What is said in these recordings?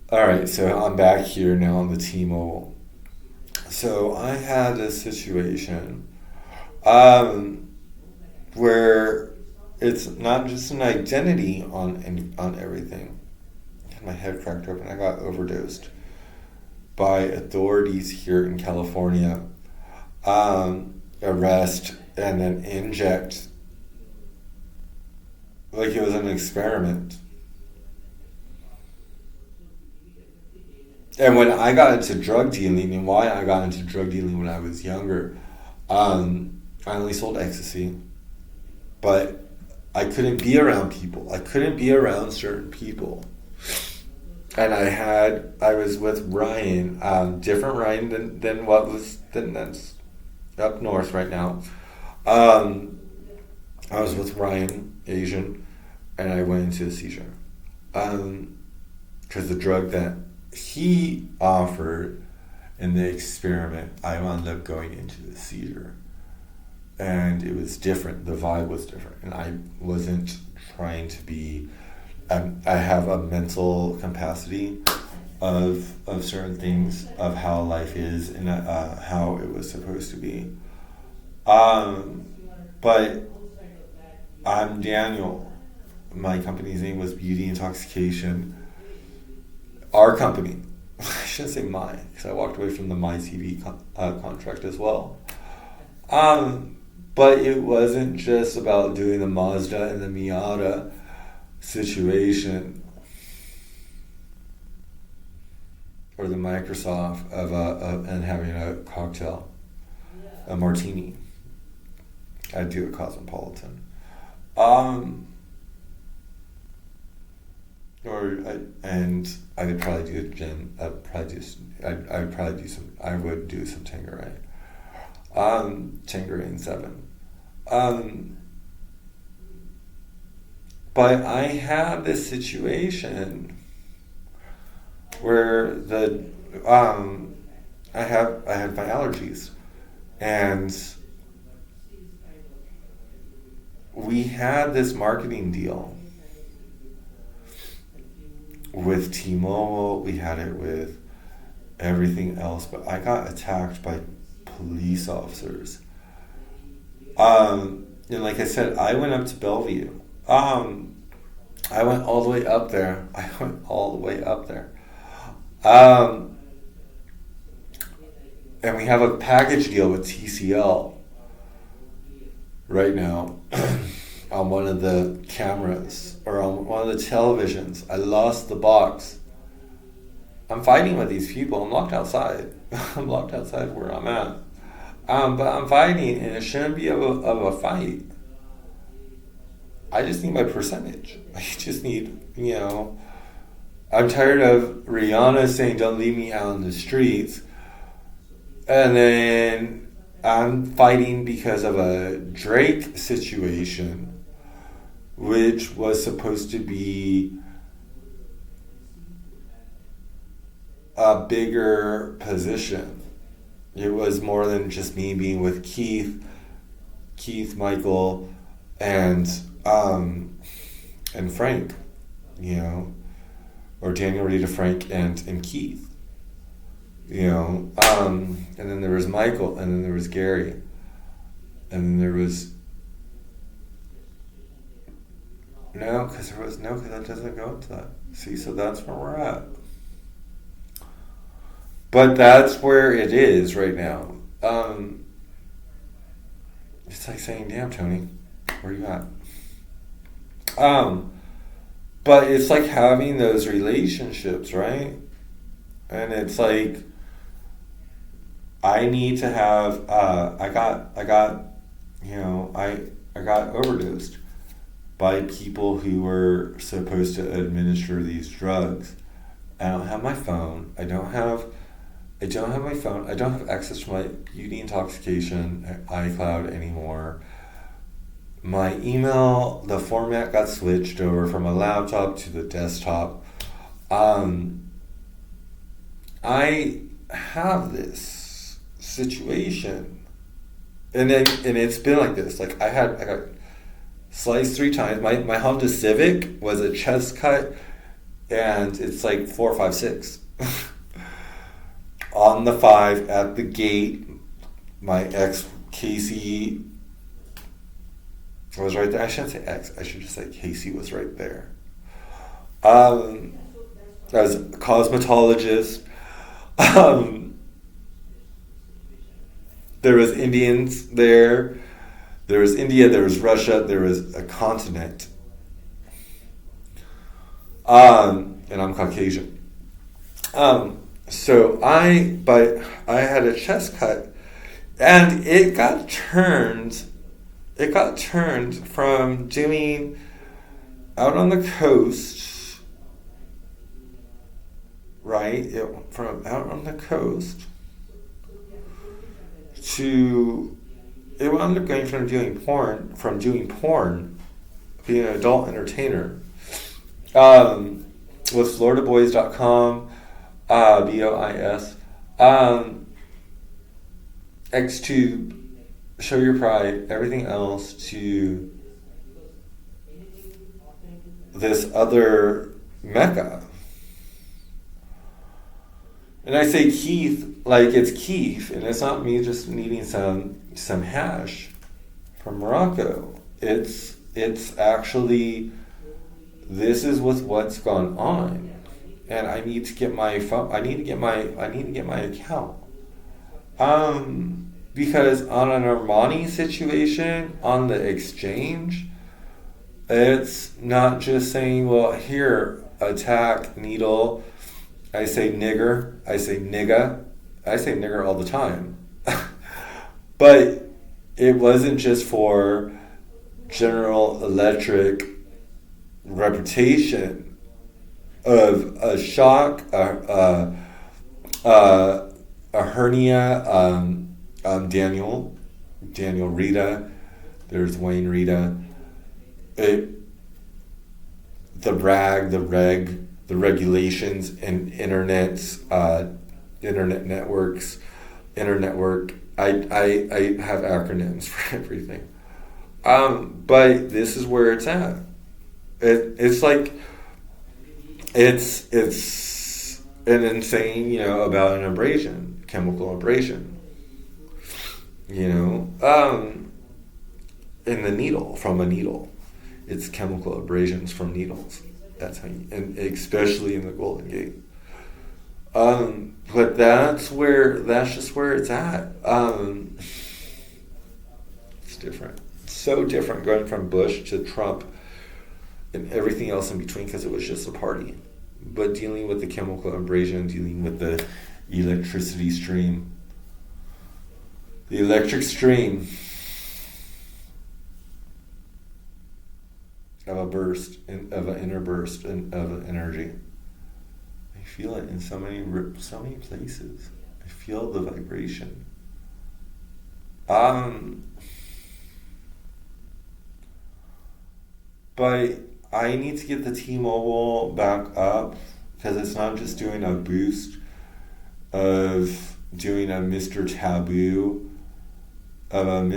All right, so I'm back here now on the T-Mobile. So I had a situation um, where it's not just an identity on everything. I had my head cracked open. I got overdosed by authorities here in California. Arrest and then inject like it was an experiment. And when I got into drug dealing, and why I got into drug dealing when I was younger, I only sold ecstasy, but I couldn't be around people. I couldn't be around certain people. And I was with Ryan, different Ryan than that's up north right now. Um, I was with Ryan, Asian, and I went into a seizure. Because the drug that he offered in the experiment, I wound up going into the seizure. And it was different. The vibe was different. And I wasn't trying to be. I have a mental capacity of certain things, of how life is and how it was supposed to be. Um, but I'm Daniel. My company's name was Beauty Intoxication. Our company. I shouldn't say my, because I walked away from the My TV contract as well. Um, but it wasn't just about doing the Mazda and the Miata situation or the Microsoft and having a cocktail, a martini. I do a cosmopolitan. Um, and I would probably do a gin. I would probably do some. I would do some Tanqueray. Tanqueray and seven. Um, but I had this situation where um, I had my allergies, and we had this marketing deal with T-Mobile. We had it with everything else, but I got attacked by police officers. And like I said, I went up to Bellevue. I went all the way up there. I went all the way up there. Um, and we have a package deal with TCL right now on one of the cameras or on one of the televisions. I lost the box. I'm fighting with these people. I'm locked outside. I'm locked outside where I'm at. But I'm fighting, and it shouldn't be of a fight. I just need my percentage. I just need, I'm tired of Rihanna saying, "Don't leave me out in the streets." And then I'm fighting because of a Drake situation, which was supposed to be a bigger position. It was more than just me being with Michael, and and Frank, or Daniel, Rita, Frank, and Keith, and then there was Michael, and then there was Gary, and then there was because that doesn't go into that. See, so that's where we're at. But that's where it is right now. It's like saying, "Damn, Tony, where you at?" Um, but it's like having those relationships, right? And it's like I need to have. I got overdosed by people who were supposed to administer these drugs. I don't have my phone. I don't have my phone. I don't have access to my beauty intoxication iCloud anymore. My email, the format got switched over from a laptop to the desktop. Um, I have this situation, and it's been like this. Like I got sliced 3 times. My Honda Civic was a chest cut and it's like 4, 5, 6. On the 5 at the gate, my ex Casey was right there. I shouldn't say ex. I should just say Casey was right there. As a cosmetologist, there was Indians there. There was India. There was Russia. There was a continent. And I'm Caucasian. So I had a chest cut, and it got turned. It got turned from doing out on the coast, right? From out on the coast to it wound up going from doing porn, being an adult entertainer, with FloridaBoys.com, BOIS, Xtube, Show Your Pride, everything else, to this other mecca. And I say Keith like it's Keith, and it's not me just needing some hash from Morocco. It's actually, this is what's gone on, and I need to get my phone. I need to get my account. Because on an Armani situation on the exchange, it's not just saying, well, here, attack, needle. I say nigger. I say nigga. I say nigger all the time. But it wasn't just for General Electric reputation of a shock, a hernia, Daniel Rita, there's Wayne Rita, the regulations and internet networks, internet. I have acronyms for everything. But this is where it's at. It's like it's an insane, about an abrasion, chemical abrasion. In the needle, from a needle. It's chemical abrasions from needles. That's how and especially in the Golden Gate. But that's just where it's at. It's different. It's so different going from Bush to Trump and everything else in between, because it was just a party. But dealing with the chemical abrasion, dealing with the electricity stream, the electric stream of an inner burst of an energy. I feel it in so many places. I feel the vibration. But I need to get the Tmobile back up, because it's not just doing a boost of doing a Mr. Taboo on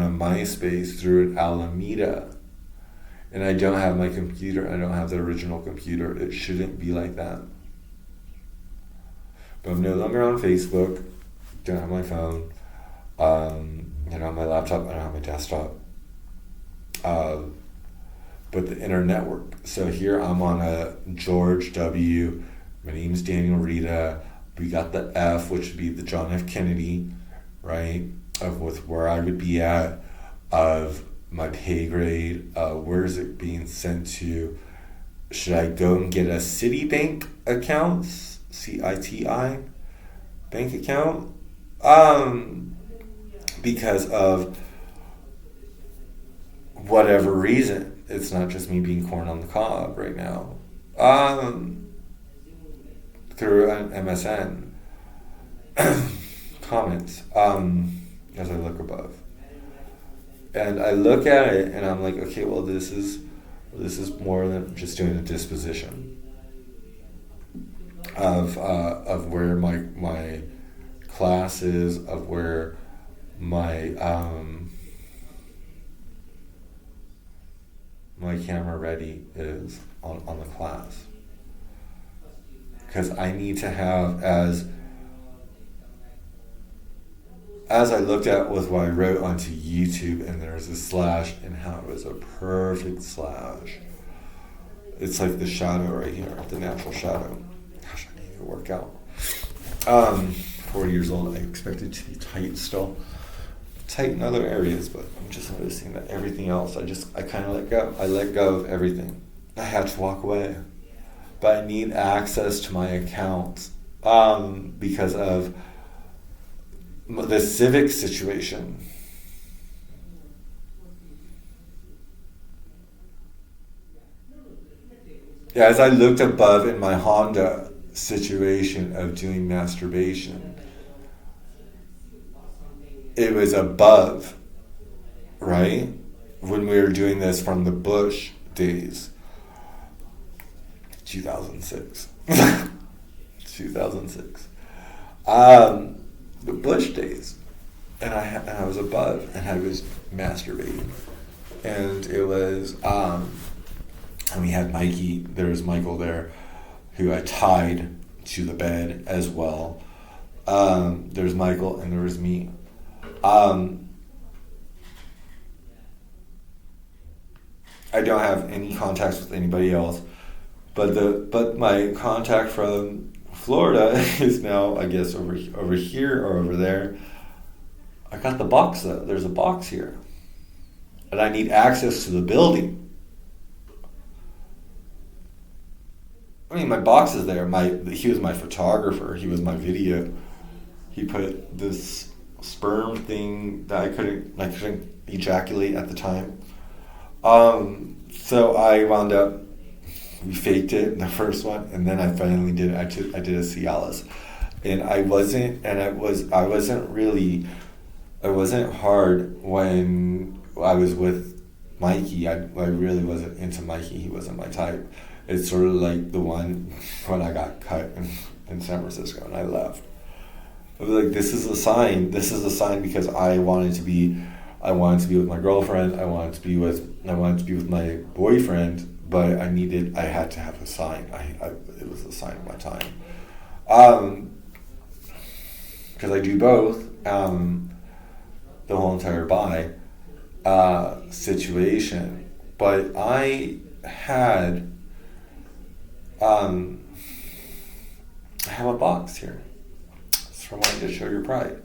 a MySpace through an Alameda. And I don't have my computer. I don't have the original computer. It shouldn't be like that. But I'm no longer on Facebook. Don't have my phone. My laptop. I don't have my desktop. But the inner network. So here I'm on a George W. My name's Daniel Rita. We got the F, which would be the John F. Kennedy, right? With where I would be at, of my pay grade, where is it being sent to? Should I go and get a Citibank account, CITI bank account? Because of whatever reason. It's not just me being corn on the cob right now. Through an MSN comments, as I look above. And I look at it and I'm like, okay, well, this is more than just doing a disposition of where my class is, of where my my camera ready is on the class. because I need to have as I looked at with what I wrote onto YouTube, and there's a slash, and how it was a perfect slash. It's like the shadow right here, the natural shadow. Gosh, I need to work out. 40 years old, I expect it to be tight still. Tight in other areas, but I'm just noticing that everything else, I kind of let go. I let go of everything. I had to walk away. But I need access to my accounts because of the civic situation. Yeah, as I looked above in my Honda situation of doing masturbation, it was above, right? When we were doing this from the Bush days, 2006. 2006. The Bush days. And I was above, and I was masturbating. And it was, and we had Mikey, there was Michael there, who I tied to the bed as well. There's Michael, and there was me. I don't have any contacts with anybody else, but my contact from Florida is now, I guess, over here or over there. I got the box though. There's a box here, and I need access to the building. I mean, my box is there. He was my photographer. He was my video. He put this sperm thing that I couldn't ejaculate at the time. So I wound up, we faked it in the first one, and then I finally did it. I did a Cialis, and I wasn't hard when I was with Mikey. I really wasn't into Mikey. He wasn't my type. It's sort of like the one when I got cut in San Francisco and I left. I was like, this is a sign. This is a sign because I wanted to be with my girlfriend. I wanted to be with my boyfriend, but I had to have a sign. It was a sign of my time. Because I do both, the whole entire bi situation. But I had, I have a box here. It's from wanting to show your pride.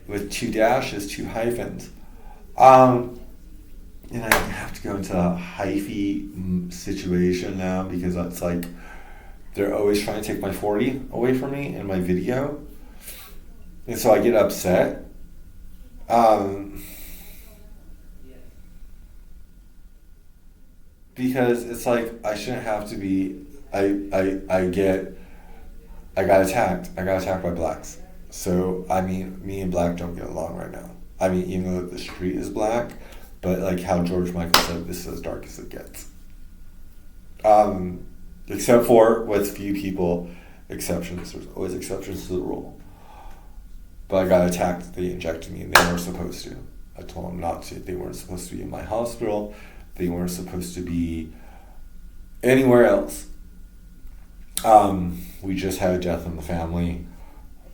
With 2 dashes, 2 hyphens. And I have to go into a hyphy situation now because it's like they're always trying to take my 40 away from me in my video. And so I get upset. Because it's like I shouldn't have to be. I got attacked. I got attacked by blacks. So I mean, me and black don't get along right now. I mean, even though the street is black, but like how George Michael said, this is as dark as it gets. Except for with few people, exceptions. There's always exceptions to the rule. But I got attacked. They injected me, and they weren't supposed to. I told them not to. They weren't supposed to be in my hospital. They weren't supposed to be anywhere else. We just had a death in the family,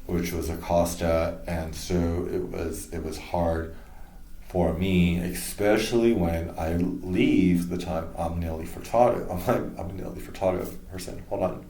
which was Acosta, and so it was hard for me, especially when I leave the time I'm Nelly Furtado. I'm a Nelly Furtado person. Hold on.